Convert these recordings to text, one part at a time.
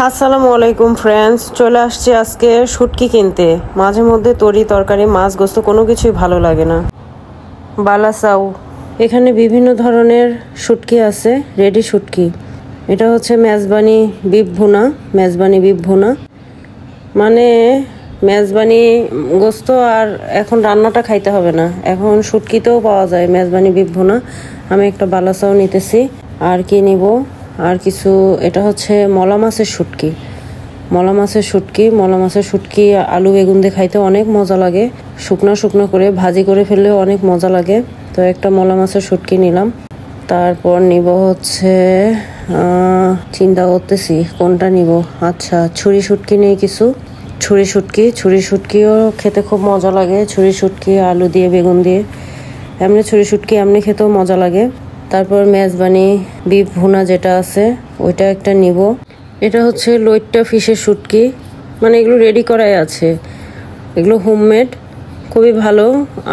আসসালামু আলাইকুম ফ্রেন্ডস, চলে আসছি আজকে শুটকি কিনতে। মাঝে মধ্যে তরি তরকারি মাছ গোস্ত কোনো কিছুই ভালো লাগে না। বালাসাউ, এখানে বিভিন্ন ধরনের শুটকি আছে, রেডি শুটকি। এটা হচ্ছে মেজবানি বিফ ভুনা, মেজবানি বিফ ভুনা মানে মেজবানি গোস্ত। আর এখন রান্নাটা খাইতে হবে না, এখন শুটকিতেও পাওয়া যায় মেজবানি বিফ ভুনা। আমি একটা বালাসাউ নিতেছি। আর কি নিব, আর কিছু, এটা হচ্ছে মলা মাছের শুটকি। মলা মাছের শুটকি আলু বেগুন দিয়ে খাইতে অনেক মজা লাগে। শুকনো শুকনো করে ভাজি করে ফেললেও অনেক মজা লাগে। তো একটা মলা মাছের শুটকি নিলাম। তারপর নিব হচ্ছে চিন্তা করতেছি কোনটা নিব। আচ্ছা, ছুরি শুটকি নেই কিছু। ছুরি শুটকিও খেতে খুব মজা লাগে। ছুরি শুটকি আলু দিয়ে বেগুন দিয়ে, এমনি ছুরি শুটকি এমনি খেতেও মজা লাগে। তারপর মেজবানি বিফ ভুনা যেটা আছে ওইটা একটা নিব। এটা হচ্ছে লইট্টা ফিশের শুটকি, মানে এগুলো রেডি করাই আছে, এগুলো হোমমেড, খুবই ভালো।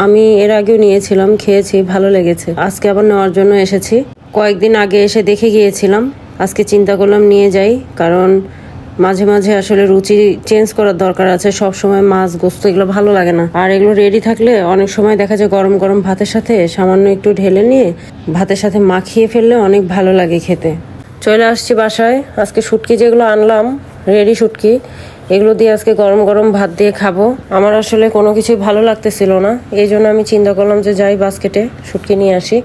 আমি এর আগেও নিয়েছিলাম, খেয়েছি, ভালো লেগেছে। আজকে আবার নেওয়ার জন্য এসেছি। কয়েকদিন আগে এসে দেখে গিয়েছিলাম, আজকে চিন্তা করলাম নিয়ে যাই, কারণ মাঝে মাঝে আসলে রুচি চেঞ্জ করার দরকার আছে। সব সময় মাছ গোস্ত এগুলো ভালো লাগে না। আর এগুলো রেডি থাকলে অনেক সময় দেখা যায় গরম গরম ভাতের সাথে সামান্য একটু ঢেলে নিয়ে ভাতের সাথে মাখিয়ে ফেললে অনেক ভালো লাগে খেতে। চলে আসছি বাসায়। আজকে শুটকি যেগুলো আনলাম, রেডি শুটকি, এগুলো দিয়ে আজকে গরম গরম ভাত দিয়ে খাবো। আমার আসলে কোনো কিছুই ভালো লাগতেছিল না, এই জন্য আমি চিন্তা করলাম যে যাই বাস্কেটে শুটকি নিয়ে আসি।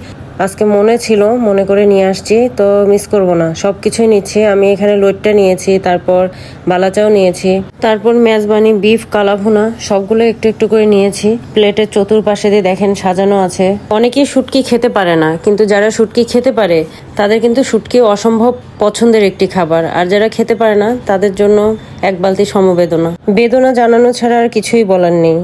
আজকে মনে ছিল, মনে করে নিয়ে আসছি, তো মিস করব না, সব কিছুই নিচ্ছি। আমি এখানে লইট্টা নিয়েছি, তারপর বালাচাও নিয়েছি, তারপর মেজবানি বিফ কালাভুনা, সবগুলো একটু একটু করে নিয়েছি। প্লেটের চতুর্পাশে দিয়ে দেখেন সাজানো আছে। অনেকেই শুটকি খেতে পারে না, কিন্তু যারা শুটকি খেতে পারে তাদের কিন্তু শুটকি অসম্ভব পছন্দের একটি খাবার। আর যারা খেতে পারে না তাদের জন্য এক বালতি সমবেদনা। বেদনা জানানো ছাড়া আর কিছুই বলার নেই।